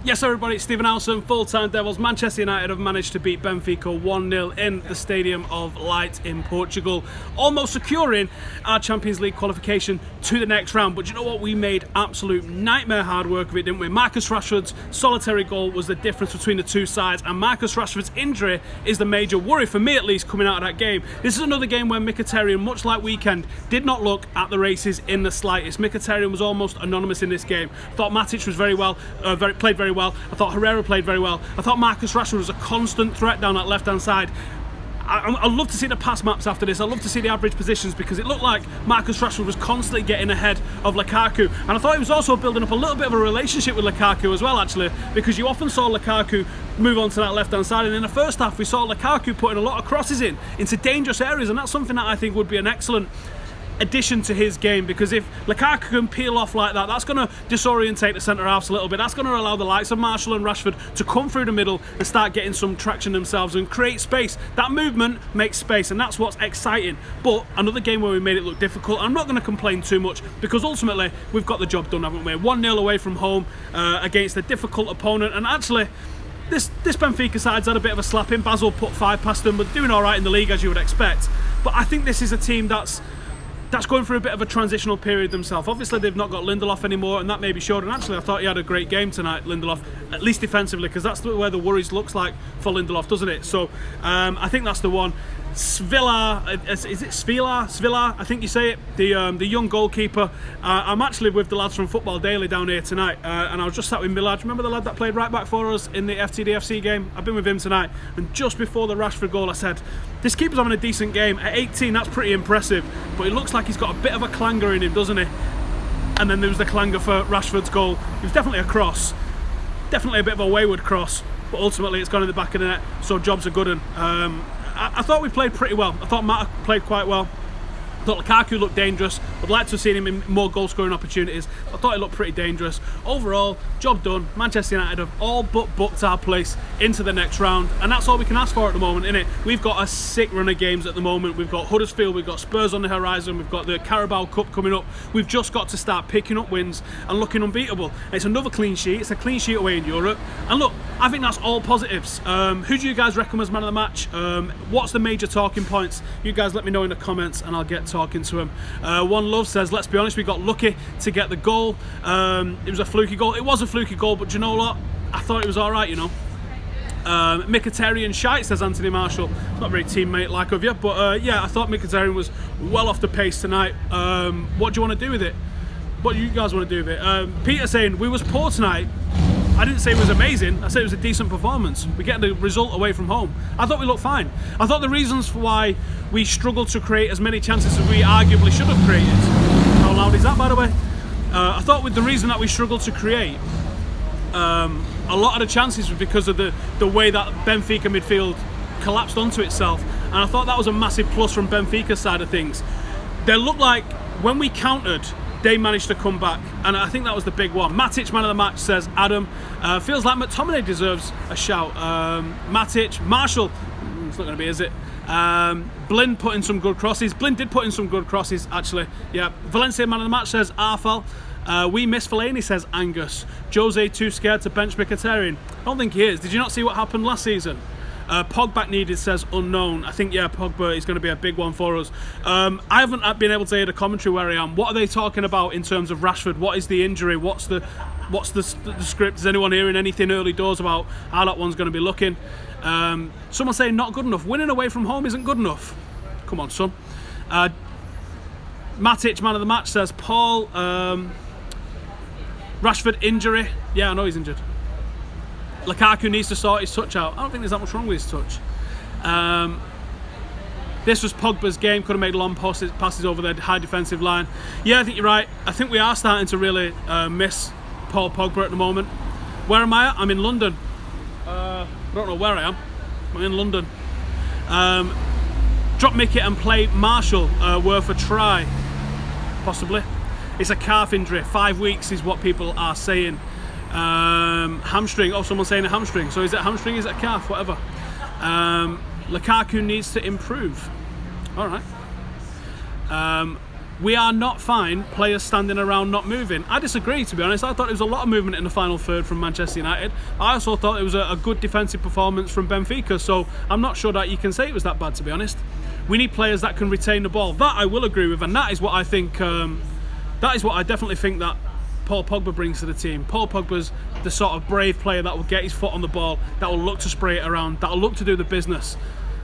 Yes, everybody, it's Stephen Howson, full-time Devils. Manchester United have managed to beat Benfica 1-0 in the Stadium of Light in Portugal, almost securing our Champions League qualification to the next round. But you know what? We made absolute nightmare hard work of it, didn't we? Marcus Rashford's solitary goal was the difference between the two sides, and Marcus Rashford's injury is the major worry, for me at least, coming out of that game. This is another game where Mkhitaryan, much like weekend, did not look at the races in the slightest. Mkhitaryan was almost anonymous in this game. I thought Matic was played very well. I thought Herrera played very well. I thought Marcus Rashford was a constant threat down that left-hand side. I'd love to see the pass maps after this. I'd love to see the average positions, because it looked like Marcus Rashford was constantly getting ahead of Lukaku. And I thought he was also building up a little bit of a relationship with Lukaku as well, actually, because you often saw Lukaku move on to that left-hand side. And in the first half, we saw Lukaku putting a lot of crosses into dangerous areas. And that's something that I think would be an excellent addition to his game, because if Lukaku can peel off like that, that's going to disorientate the centre halves a little bit. That's going to allow the likes of Martial and Rashford to come through the middle and start getting some traction themselves and create space. That movement makes space, and that's what's exciting. But another game where we made it look difficult. I'm not going to complain too much, because ultimately we've got the job done, haven't we? 1-0 away from home against a difficult opponent, and actually this Benfica side's had a bit of a slapping. Basel put 5 past them, but doing all right in the league, as you would expect. But I think this is a team that's going through a bit of a transitional period themselves. Obviously, they've not got Lindelof anymore, and that maybe showed. And actually, I thought he had a great game tonight, Lindelof, at least defensively, because that's where the worries looks like for Lindelof, doesn't it? So I think that's the one. Svila, is it Svila? I think you say it. The young goalkeeper. I'm actually with the lads from Football Daily down here tonight, and I was just sat with Milad. Remember the lad that played right back for us in the FTDFC game? I've been with him tonight, and just before the Rashford goal, I said, this keeper's having a decent game. At 18, that's pretty impressive, but it looks like he's got a bit of a clanger in him, doesn't he? And then there was the clanger for Rashford's goal. It was definitely a cross, definitely a bit of a wayward cross, but ultimately it's gone in the back of the net, so job's a good one. I thought we played pretty well. I thought Matt played quite well. I thought Lukaku looked dangerous. I'd like to have seen him in more goal scoring opportunities. I thought he looked pretty dangerous. Overall, job done. Manchester United have all but booked our place into the next round, and that's all we can ask for at the moment, innit? We've got a sick run of games at the moment. We've got Huddersfield, we've got Spurs on the horizon, we've got the Carabao Cup coming up. We've just got to start picking up wins and looking unbeatable. It's another clean sheet. It's a clean sheet away in Europe, and look, I think that's all positives. Who do you guys reckon was man of the match? What's the major talking points? You guys let me know in the comments, and I'll get talking to him. One Love says, let's be honest, we got lucky to get the goal. It was a fluky goal. It was a fluky goal, but do you know what? I thought it was all right, you know. Mkhitaryan shite, says Anthony Marshall. Not very teammate-like of you, but yeah, I thought Mkhitaryan was well off the pace tonight. What do you want to do with it? What do you guys want to do with it? Peter saying, we was poor tonight. I didn't say it was amazing, I said it was a decent performance. We get the result away from home. I thought we looked fine. I thought the reasons for why we struggled to create as many chances as we arguably should have created. How loud is that, by the way? I thought with the reason that we struggled to create, a lot of the chances was because of the way that Benfica midfield collapsed onto itself. And I thought that was a massive plus from Benfica's side of things. They looked like, when we countered, they managed to come back, and I think that was the big one. Matic, man of the match, says Adam. Feels like McTominay deserves a shout. Matic, Marshall, it's not going to be, is it? Blind put in some good crosses. Blind did put in some good crosses, actually. Yeah. Valencia, man of the match, says Arfal. We miss Fellaini, says Angus. Jose too scared to bench Mkhitaryan. I don't think he is. Did you not see what happened last season? Pogba needed, says Unknown. I think, yeah, Pogba is going to be a big one for us. I haven't been able to hear the commentary where I am. What are they talking about in terms of Rashford? What is the injury? What's the script? Is anyone hearing anything early doors about how that one's going to be looking? Someone saying not good enough. Winning away from home isn't good enough. Come on, son. Matic, man of the match, says Paul. Rashford injury. Yeah, I know he's injured. Lukaku needs to sort his touch out. I don't think there's that much wrong with his touch. This was Pogba's game. Could have made long passes over the high defensive line. Yeah, I think you're right. I think we are starting to really miss Paul Pogba at the moment. Where am I at? I'm in London. I don't know where I am. I'm in London. Drop Mickey and play Marshall worth a try. Possibly. It's a calf injury. 5 weeks is what people are saying. Hamstring. Oh, someone's saying a hamstring. So is it a hamstring? Is it a calf? Whatever. Lukaku needs to improve. All right. we are not fine players standing around not moving. I disagree, to be honest. I thought there was a lot of movement in the final third from Manchester United. I also thought it was a good defensive performance from Benfica, so I'm not sure that you can say it was that bad, to be honest. We need players that can retain the ball. That I will agree with, and that is what I think, that is what I definitely think that Paul Pogba brings to the team. Paul Pogba's the sort of brave player that will get his foot on the ball, that will look to spray it around, that will look to do the business.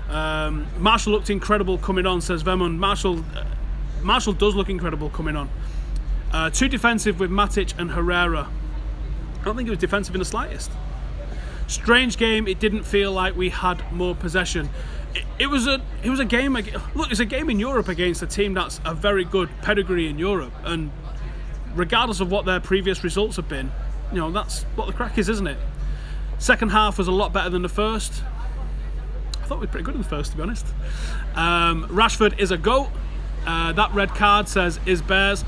Martial looked incredible coming on, says Vemund. Martial does look incredible coming on. Too defensive with Matic and Herrera. I don't think he was defensive in the slightest. Strange game. It didn't feel like we had more possession. It was a game. Look, it's a game in Europe against a team that's a very good pedigree in Europe, and regardless of what their previous results have been, you know, that's what the crack is, isn't it? Second half was a lot better than the first. I thought we were pretty good in the first, to be honest. Rashford is a GOAT. That red card says is Bears.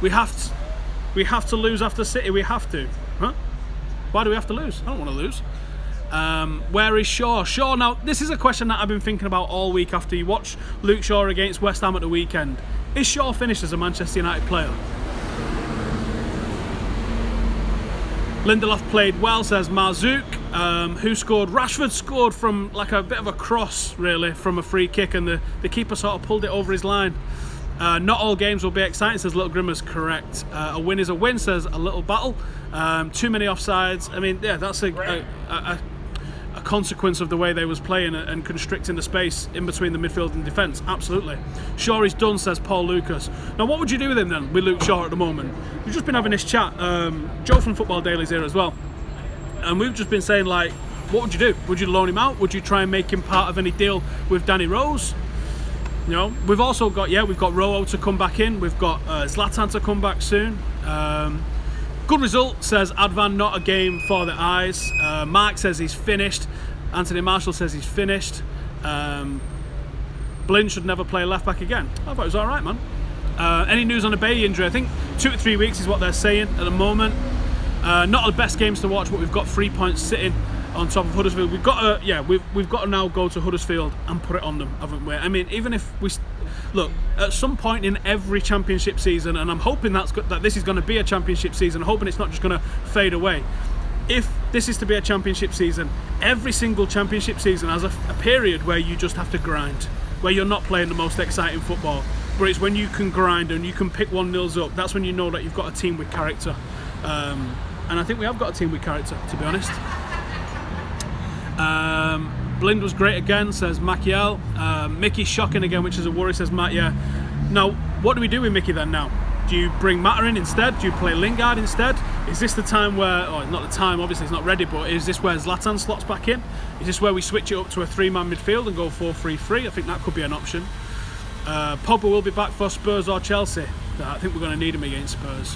We have to lose after City. We have to. Huh? Why do we have to lose? I don't want to lose. Where is Shaw? Shaw, now this is a question that I've been thinking about all week after you watch Luke Shaw against West Ham at the weekend. Is Shaw finished as a Manchester United player? Lindelof played well, says Marzouk. Who scored? Rashford scored from like a bit of a cross, really, from a free kick, and the keeper sort of pulled it over his line. Not all games will be exciting, says Little Grimmers. Correct. A win is a win, says A Little Battle. Too many offsides. I mean, yeah, that's a consequence of the way they was playing and constricting the space in between the midfield and defence. Absolutely. Shaw is done, says Paul Lucas. Now, what would you do with him then, with Luke Shaw at the moment? We've just been having this chat. Joe from Football Daily's here as well. And we've just been saying, like, what would you do? Would you loan him out? Would you try and make him part of any deal with Danny Rose? You know, we've also got, we've got Rojo to come back in. We've got Zlatan to come back soon. Good result, says Advan, not a game for the eyes. Mark says he's finished. Anthony Marshall says he's finished. Blind should never play left back again. I thought it was all right, man. Any news on the Bay injury? I think 2 to 3 weeks is what they're saying at the moment. Not the best games to watch, but we've got 3 points sitting on top of Huddersfield. We've got to, we've got to now go to Huddersfield and put it on them, haven't we? I mean, even if we look at some point in every championship season, and I'm hoping that this is going to be a championship season. I'm hoping it's not just going to fade away. If this is to be a championship season, every single championship season has a period where you just have to grind, where you're not playing the most exciting football. But it's when you can grind and you can pick 1-0s up. That's when you know that you've got a team with character. And I think we have got a team with character, to be honest. Blind was great again, says Maciel. Mickey's shocking again, which is a worry, says Matt. Yeah. Now, what do we do with Mickey then now? Do you bring Matter in instead? Do you play Lingard instead? Is this the time where, not the time, obviously it's not ready, but is this where Zlatan slots back in? Is this where we switch it up to a 3-man midfield and go 4-3-3? I think that could be an option. Pogba will be back for Spurs or Chelsea. I think we're going to need him against Spurs.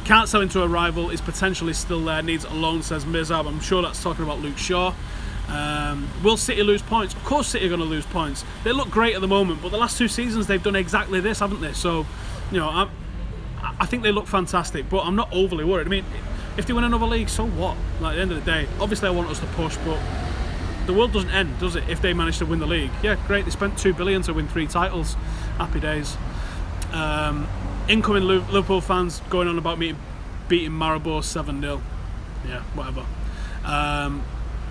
Can't sell him to a rival. His potential is still there. Needs a loan, says Mirzab. I'm sure that's talking about Luke Shaw. Will City lose points? Of course City are going to lose points. They look great at the moment, but the last 2 seasons they've done exactly this, haven't they? So, you know, I think they look fantastic, but I'm not overly worried. I mean, if they win another league, so what? Like, at the end of the day, obviously I want us to push, but the world doesn't end, does it, if they manage to win the league? Yeah, great. They spent $2 billion to win 3 titles. Happy days. Incoming Liverpool fans going on about me beating Maribor 7-0. Yeah, whatever.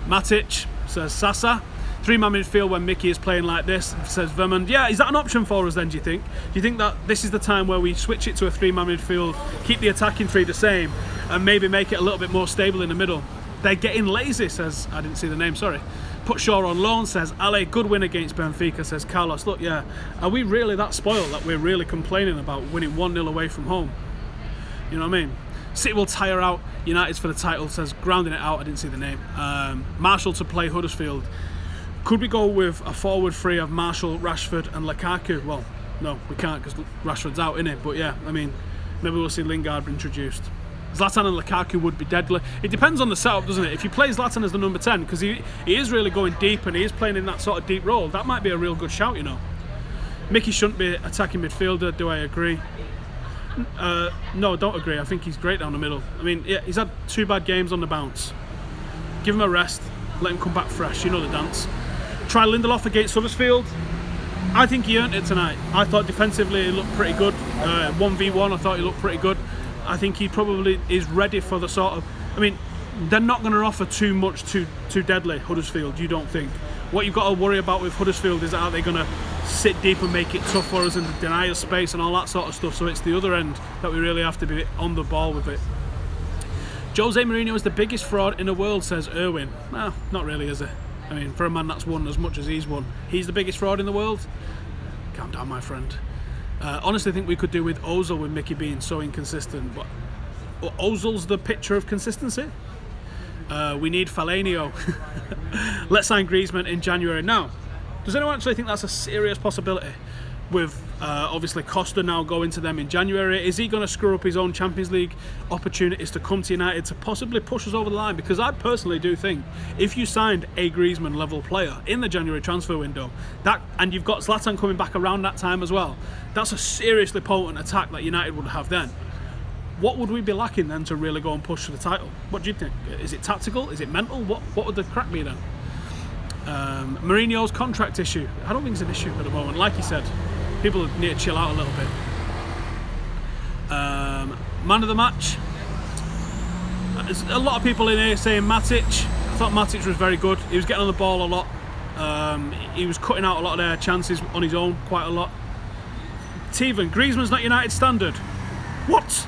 Matic, says Sasa. 3-man midfield when Mickey is playing like this, says Vermund. Yeah, is that an option for us then, do you think? Do you think that this is the time where we switch it to a 3-man midfield, keep the attacking 3 the same, and maybe make it a little bit more stable in the middle? They're getting lazy, says, I didn't see the name, sorry. Put Shaw on loan, says Ale. Good win against Benfica, says Carlos. Look, yeah, are we really that spoiled that we're really complaining about winning 1-0 away from home? You know what I mean? City will tire out United's for the title, says Grounding It Out, I didn't see the name. Marshall to play Huddersfield. Could we go with a forward 3 of Marshall, Rashford and Lukaku? Well, no, we can't because Rashford's out, innit? But yeah, I mean, maybe we'll see Lingard introduced. Zlatan and Lukaku would be deadly. It depends on the setup, doesn't it? If you play Zlatan as the number 10, because he is really going deep and he is playing in that sort of deep role, that might be a real good shout, you know. Mickey shouldn't be attacking midfielder, do I agree? No, don't agree. I think he's great down the middle. I mean, yeah, he's had 2 bad games on the bounce. Give him a rest, let him come back fresh, you know the dance. Try Lindelof against Huddersfield. I think he earned it tonight. I thought defensively he looked pretty good. 1v1, I thought he looked pretty good. I think he probably is ready for the sort of... I mean, they're not going to offer too much too deadly, Huddersfield, you don't think? What you've got to worry about with Huddersfield is are they going to sit deep and make it tough for us and deny us space and all that sort of stuff. So it's the other end that we really have to be on the ball with it. Jose Mourinho is the biggest fraud in the world, says Irwin. Well, not really, is it? I mean, for a man that's won as much as he's won, he's the biggest fraud in the world? Calm down, my friend. Honestly, I think we could do with Ozil with Mickey being so inconsistent, but Ozil's the picture of consistency. We need Fellaini. Let's sign Griezmann in January. Now, does anyone actually think that's a serious possibility? With obviously Costa now going to them in January, is he going to screw up his own Champions League opportunities to come to United to possibly push us over the line? Because I personally do think if you signed a Griezmann level player in the January transfer window, and you've got Zlatan coming back around that time as well, that's a seriously potent attack that United would have then. What would we be lacking then to really go and push for the title? What do you think? Is it tactical? Is it mental? What would the crack be then? Mourinho's contract issue. I don't think it's an issue at the moment. Like you said, people need to chill out a little bit. Man of the match. There's a lot of people in here saying Matic. I thought Matic was very good. He was getting on the ball a lot. He was cutting out a lot of their chances on his own quite a lot. Teven, Griezmann's not United standard. What?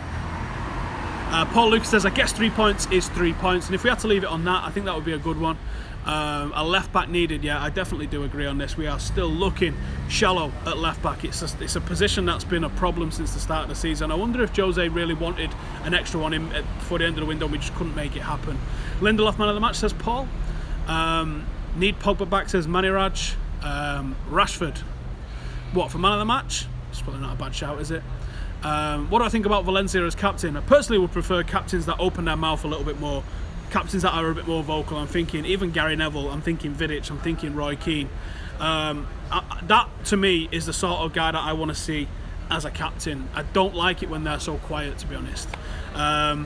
Paul Lucas says, I guess 3 points is 3 points. And if we had to leave it on that, I think that would be a good one. A left back needed, yeah, I definitely do agree on this. We are still looking shallow at left back. It's a position that's been a problem since the start of the season. I wonder if Jose really wanted an extra one in before the end of the window. We just couldn't make it happen. Lindelof, man of the match, says Paul. Need Pogba back, says Maniraj. Rashford, what, for man of the match? It's probably not a bad shout, is it? What do I think about Valencia as captain? I personally would prefer captains that open their mouth a little bit more. Captains that are a bit more vocal. I'm thinking even Gary Neville, I'm thinking Vidic, I'm thinking Roy Keane. That to me is the sort of guy that I want to see as a captain. I don't like it when they're so quiet, to be honest. Are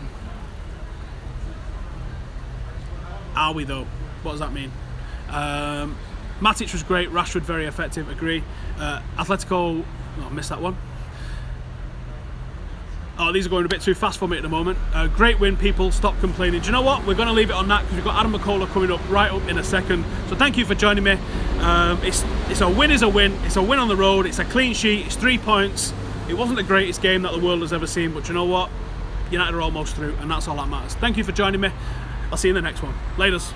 we though? What does that mean? Matic was great, Rashford very effective, agree. Atletico, I missed that one. Oh, these are going a bit too fast for me at the moment. Great win, people. Stop complaining. Do you know what? We're going to leave it on that because we've got Adam McCullough coming up right up in a second. So thank you for joining me. It's a win is a win. It's a win on the road. It's a clean sheet. It's 3 points. It wasn't the greatest game that the world has ever seen, but do you know what? United are almost through, and that's all that matters. Thank you for joining me. I'll see you in the next one. Laters.